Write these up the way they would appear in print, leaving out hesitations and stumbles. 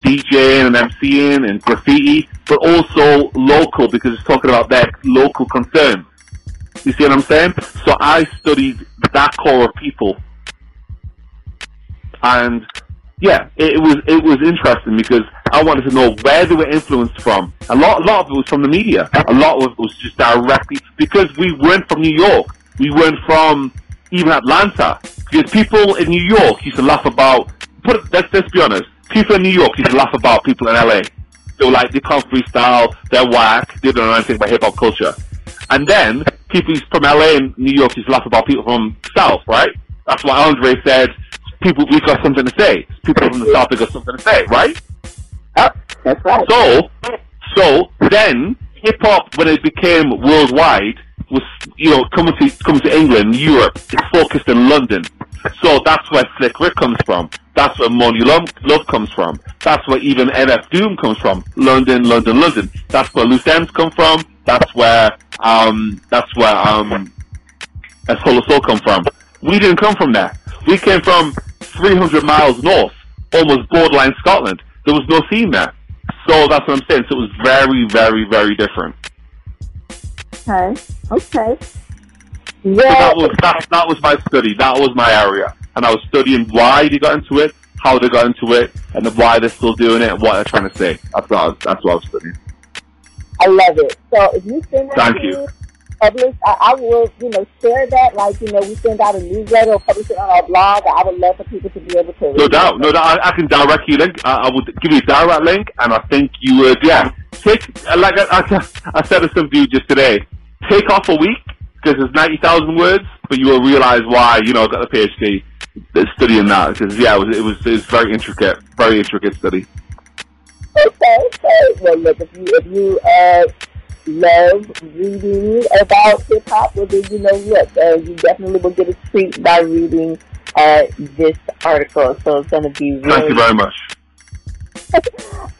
DJing and MCing and graffiti, but also local because it's talking about their local concerns. You see what I'm saying? So I studied that core of people, and yeah, it was interesting because I wanted to know where they were influenced from. A lot of it was from the media. A lot of it was just directly because we weren't from New York. We weren't from even Atlanta. Because people in New York used to laugh about. Let's be honest. People in New York used to laugh about people in LA. They were like, they can't freestyle. They're whack. They don't know anything about hip hop culture. And then people from LA and New York used to laugh about people from South, right? That's why Andre said, we've got something to say. People from the South have got something to say, right? Yep, that's right. So then hip hop, when it became worldwide, was coming to England, Europe. It's focused in London. So that's where Slick Rick comes from. That's where Money Love comes from. That's where even NF Doom comes from. London. That's where Loose Ends come from. That's where Solo Soul come from. We didn't come from there. We came from 300 miles north, almost borderline Scotland. There was no scene there. So that's what I'm saying. So it was very, very, very different. Okay. Yeah. So that was my study. That was my area. And I was studying why they got into it, how they got into it, and why they're still doing it, and what they're trying to say. That's what I was studying. I love it. So if you send that to me, publish, I will, share that. Like, we send out a newsletter or publish it on our blog. I would love for people to be able to. No doubt. I can direct you a link. I would give you a direct link, and I think you would, take, like I said to some dude just today, take off a week, because it's 90,000 words, but you will realize why, I got a PhD studying that, because, it was very intricate study. Okay. Well, look, if you love reading about hip hop, well, then you definitely will get a treat by reading this article. So it's going to be really. Thank you very much.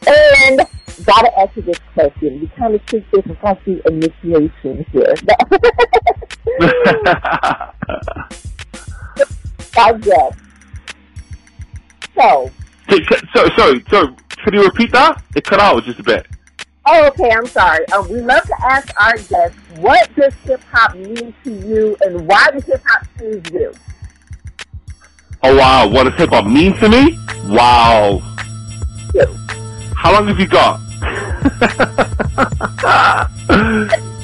And gotta ask you this question. We kind of treat this like the initiation here. I guess. So. Sorry. Could you repeat that? It cut out just a bit. Oh, okay. I'm sorry. We love to ask our guests, what does hip hop mean to you, and why does hip hop choose you? Oh wow! What does hip hop mean to me? Wow. Yeah. How long have you got?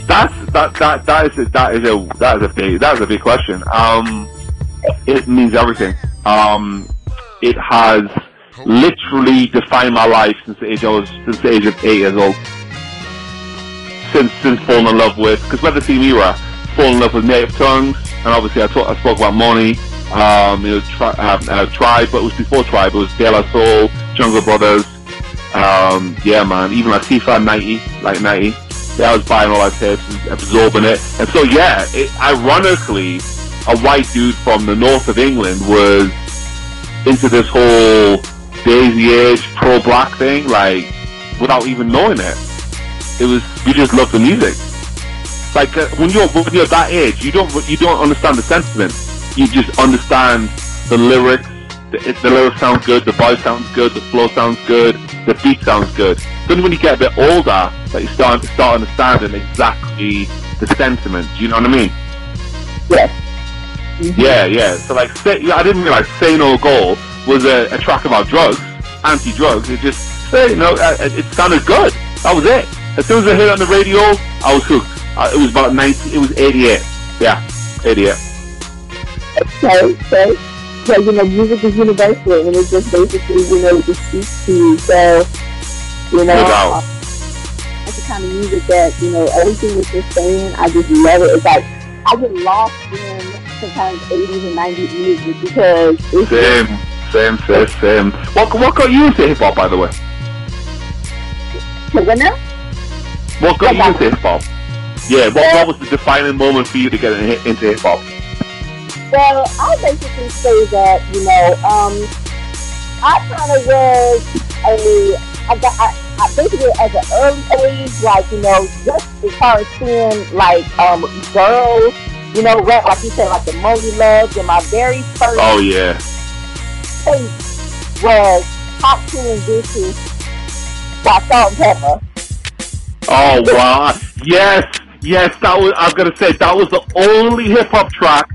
That is a big question. It means everything. It has literally defined my life since the age of 8 years old. Since falling in love with, because we're the same era, falling in love with native tongues, and obviously I spoke about money. Tribe, but it was before Tribe. It was De La Soul, Jungle Brothers. Even like FIFA 90. I was buying all that tapes, absorbing it, and so ironically, a white dude from the north of England was into this whole Daisy Age pro-black thing, like without even knowing it. We just love the music. Like when you're that age, you don't understand the sentiment. You just understand the lyrics. The lyrics sound good, the voice sounds good, the flow sounds good, the beat sounds good. Then when you get a bit older, that you start understanding exactly the sentiment. Do you know what I mean? Yes. Mm-hmm. Yeah. So like, I didn't realize "Say No Go" was a track about drugs, anti-drugs. It just, it sounded good. That was it. As soon as I heard it on the radio, I was hooked. It was about 88. Yeah, 88. Okay. So, music is universal, and it just basically, it speaks to you. So, that's the kind of music that, everything that you're saying, I just love it. It's like, I get lost in sometimes 80s and 90s music because it's Same. What got you into hip-hop, by the way? What now? What got you into hip-hop? Yeah, what was the defining moment for you to get into hip-hop? Well, I'll basically say that, I kind of was I basically at an early age, like, just as far as seeing, like, girls, rap, like you said, like the Money Love, and my very first tape was Top 2 and Dishes by Salt-N-Pepa. Oh wow! Yes, that was. I was gonna say that was the only hip hop track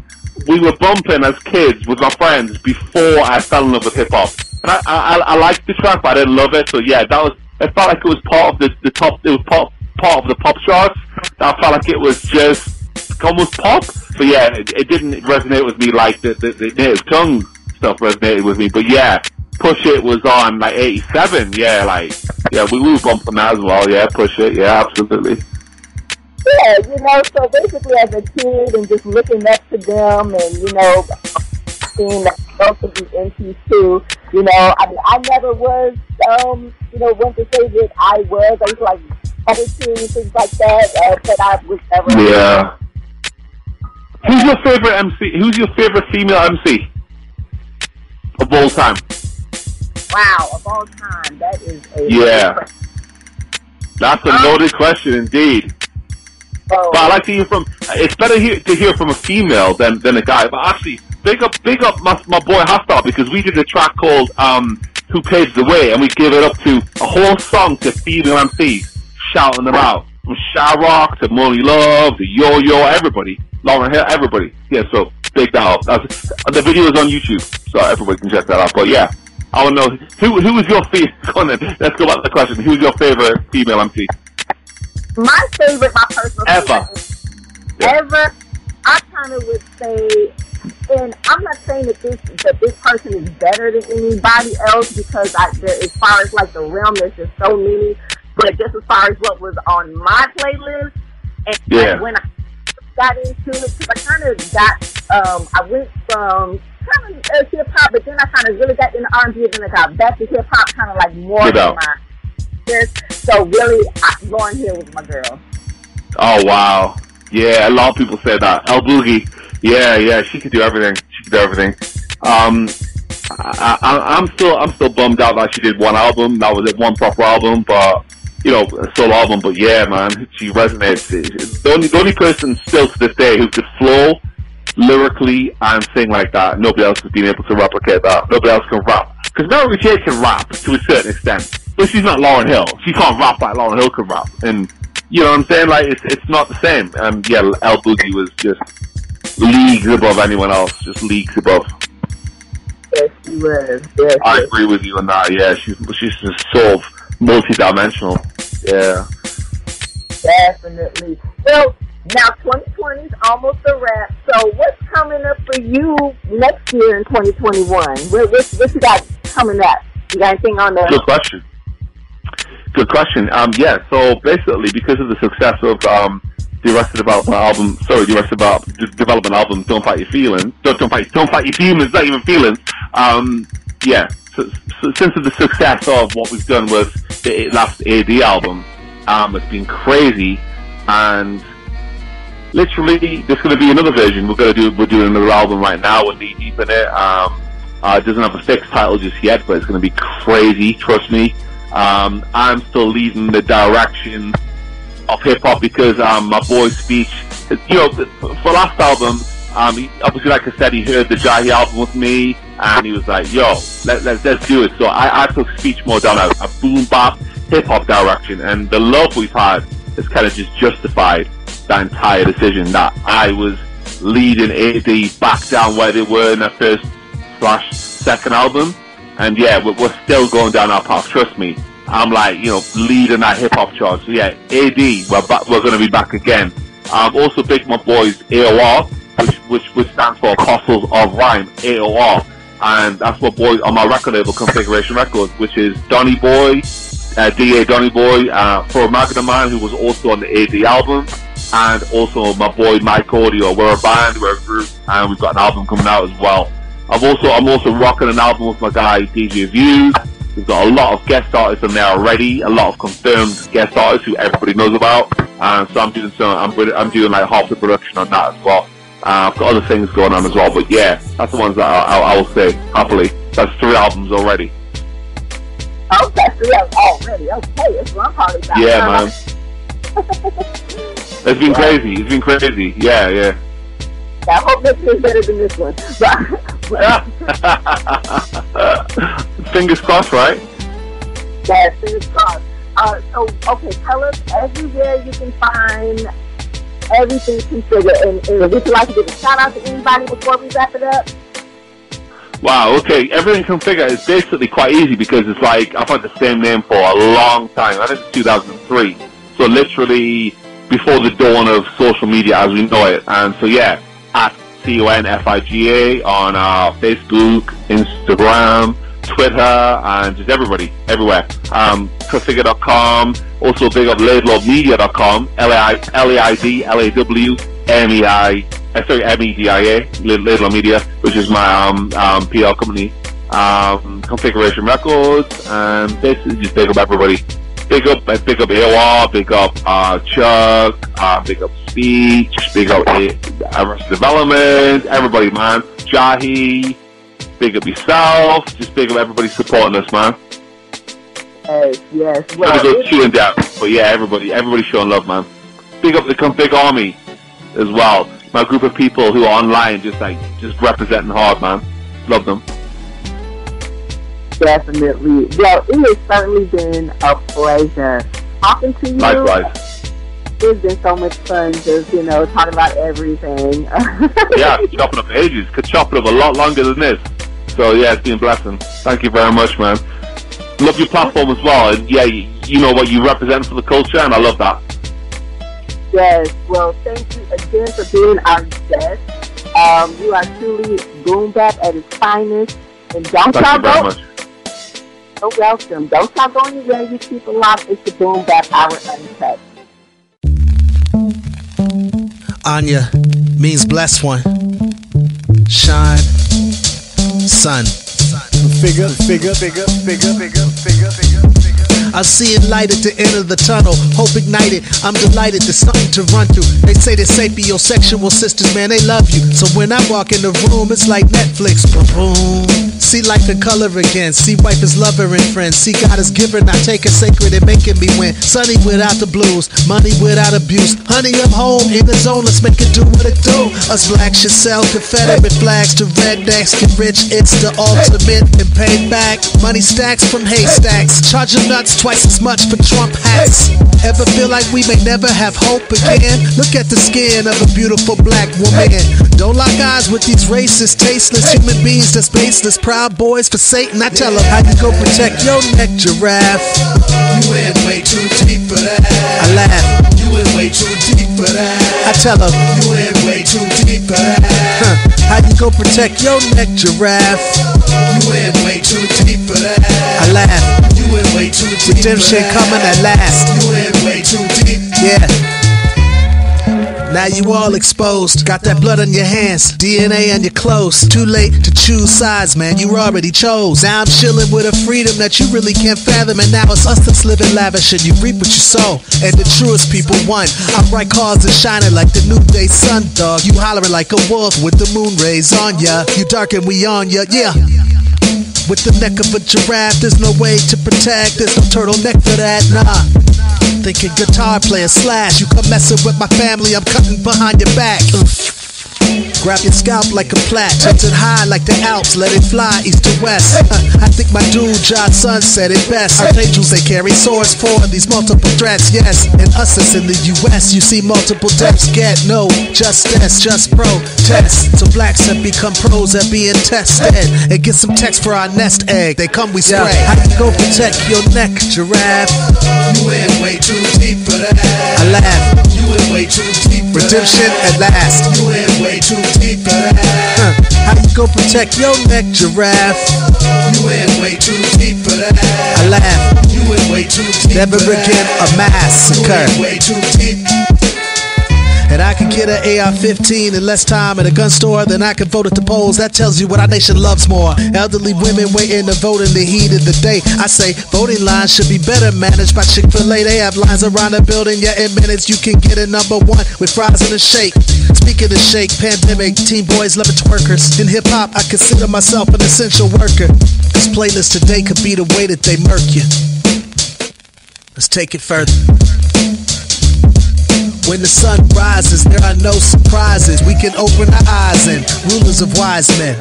we were bumping as kids with my friends before I fell in love with hip hop. And I liked the track, but I didn't love it. So yeah, that was. It felt like it was part of the top. It was part of the pop charts. I felt like it was just almost pop. So yeah, it didn't resonate with me like the native tongue stuff resonated with me. But yeah, Push It was on like 87. Yeah, like yeah, we were bumping that as well. Yeah, Push It. Yeah, absolutely. Yeah, you know, so basically as a kid and just looking up to them and, you know, seeing that both of these MCs too, you know, I mean, I never was, you know, one to say that I was like editing, things like that, but I was ever. Yeah. Who's your favorite MC? Who's your favorite female MC of all time? Wow, of all time, that is a That's a loaded question indeed. But I like to hear from. It's better to hear from a female than a guy. But actually, big up my boy Hostile, because we did a track called "Who Paves the Way," and we gave it up to a whole song to female MCs, shouting them out, from Shyrock to Money Love to Yo Yo, everybody, Lauren Hill, everybody. Yeah, so big that up. The video is on YouTube, so everybody can check that out. But yeah, I want to know who was your favorite. Let's go back to the question. Who's your favorite female MC? My favorite, my personal favorite, I kind of would say, and I'm not saying that this person is better than anybody else, because as far as like the realm, there's just so many. But just as far as what was on my playlist, and when I got into it, because I kind of got, I went from kind of hip hop, but then I kind of really got into R&B, and then I got back to hip hop, kind of like more than my. So really, Lauren Hill was my girl. Oh wow, yeah, a lot of people say that. El Boogie, yeah, she could do everything. I'm still bummed out that she did one album. That was it, one proper album, but you know, a solo album. But yeah, man, she resonates. The only person still to this day who could flow lyrically and sing like that. Nobody else has been able to replicate that. Nobody else can rap, because Mary J can rap to a certain extent. But she's not Lauryn Hill. She can't rap like Lauryn Hill can rap. And, you know what I'm saying? Like, it's not the same. And, yeah, El Boogie was just leagues above anyone else. Just leagues above. Yes, she was. Yes, I agree with you on that. Yeah, she's just so multi-dimensional. Yeah. Definitely. Well, now 2020 is almost a wrap. So what's coming up for you next year in 2021? What you got coming up? You got anything on the... Good question. Yeah, so basically, because of the success of the Arrested Development album, Don't Fight Your Feelings, Don't Fight Your Feelings, not even feelings. Yeah, so since of the success of what we've done with the last AD album, it's been crazy, and literally, there's going to be another version. We're doing another album right now. We're knee deep in it. It doesn't have a fixed title just yet, but it's going to be crazy. Trust me. I'm still leading the direction of hip hop, because my boy Speech, you know, for last album, obviously, like I said, he heard the Jahi album with me, and he was like, "Yo, let's do it." So I took Speech more down a boom bap hip hop direction, and the love we've had has kind of just justified that entire decision that I was leading AD back down where they were in their first/second album. And yeah, we're still going down our path. Trust me. I'm like, you know, leading that hip hop chart. So yeah, AD, we're going to be back again. Also big my boys AOR, which stands for Apostles of Rhyme, AOR, and that's my boy on my record label, Configuration Records, which is Donny Boy, DA Donny Boy, for Magna Man, who was also on the AD album, and also my boy Mike Audio. We're a band, we're a group, and we've got an album coming out as well. I'm also rocking an album with my guy DJ Views. We've got a lot of guest artists on there already, a lot of confirmed guest artists who everybody knows about. So I'm doing like half the production on that as well. I've got other things going on as well, but yeah, that's the ones that I will say happily. That's 3 albums already. Oh, that's 3 albums already. Okay, that's what I'm talking about. Yeah, man. It's been crazy. It's been crazy. Yeah. I hope next year's better than this one. Fingers crossed, right? Yeah, fingers crossed. Okay, tell us everywhere you can find everything Configa. And would you like to give a shout out to anybody before we wrap it up? Wow, okay. Everything Configa is basically quite easy because it's like I've had the same name for a long time. I think it's 2003. So literally before the dawn of social media as we know it. And so yeah, at CONFIGA on Facebook, Instagram, Twitter, and just everywhere. Configa.com. Also big up laidlawmedia.com. MEDIA, Laidlaw Media, which is my PR company. Configuration Records, and basically just big up everybody. Big up AOR, big up Chuck, big up Speech, big up Arrested Development, everybody, man. Jahi, big up yourself, just big up everybody supporting us, man. Yes. Well, I'm gonna go chewing down, but yeah, everybody showing love, man. Big up the Config Army as well. My group of people who are online, just representing hard, man. Love them. Definitely. Well, it has certainly been a pleasure talking to you. Likewise. It's been so much fun just, talking about everything. Yeah, chopping up ages. Could chop it up a lot longer than this. So yeah, it's been a blessing. Thank you very much, man. Love your platform as well. And yeah, you know what you represent for the culture, and I love that. Yes. Well, thank you again for being our guest. You are truly Boom Bap at its finest. And don't stop going. You're welcome. Don't stop going anywhere. You keep it locked. It's the Boom Bap Hour Uncut. Anya means blessed one. Shine, sun. Figure. I see it light at the end of the tunnel. Hope ignited. I'm delighted. There's something to run through. They say they're sapiosexual sisters, man. They love you. So when I walk in the room, it's like Netflix. Boom. See life in color again. See wife is lover and friend. See God is giver. Now take it sacred and making me win. Sunny without the blues. Money without abuse. Honey, I'm home in the zone. Let's make it do what it do. Us blacks should sell Confederate flags to rednecks. Get rich. It's the ultimate and pay back. Money stacks from haystacks. Charging nuts twice as much for Trump hats. Ever feel like we may never have hope again? Look at the skin of a beautiful black woman. Don't lock eyes with these racist, tasteless human beings that's baseless. Proud boys for Satan. I tell them how you go protect your neck, giraffe. You in way too deep for that. I laugh. You in way too deep for that. I tell them you in way too deep for that. How you go protect your neck, giraffe? You in way too deep for that. I laugh. You in way too deep. Redemption coming at last. You in way too deep. Yeah. Now you all exposed. Got that blood on your hands, DNA on your clothes. Too late to choose sides, man. You already chose. Now I'm chilling with a freedom that you really can't fathom. And now it's us that's living lavish, and you reap what you sow. And the truest people won. I bright cars and shining like the noonday sun, dog. You hollering like a wolf with the moon rays on ya. You dark and we on ya, yeah. With the neck of a giraffe, there's no way to protect. There's no turtleneck for that, nah. Thinking guitar player slash. You come messing with my family, I'm cutting behind your back. Grab your scalp like a plait, tilt it high like the Alps, let it fly east to west. I think my dude John Son said it best. Our angels, they carry swords for these multiple threats, yes. And us is in the US, you see multiple deaths. Get no justice, just protest. So blacks have become pros at being tested. And get some text for our nest egg, they come we spray. How you go protect your neck, giraffe? You in way too deep for that. I laugh. You in way too deep for redemption that. At last. You in way too deep for that. How you go protect your neck, giraffe? You in way too deep for that. I laugh. You in way too deep. Never again a massacre. You in way too deep. And I can get an AR-15 in less time at a gun store than I can vote at the polls. That tells you what our nation loves more. Elderly women waiting to vote in the heat of the day. I say voting lines should be better managed by Chick-fil-A. They have lines around the building. Yeah, in minutes you can get a number one with fries and a shake. Speaking of shake, pandemic, teen boys loving twerkers. In hip-hop, I consider myself an essential worker. This playlist today could be the way that they murk you. Let's take it further. When the sun rises, there are no surprises. We can open our eyes and rulers of wise men.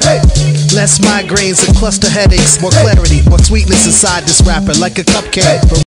Less migraines and cluster headaches, more clarity, more sweetness inside this rapper, like a cupcake.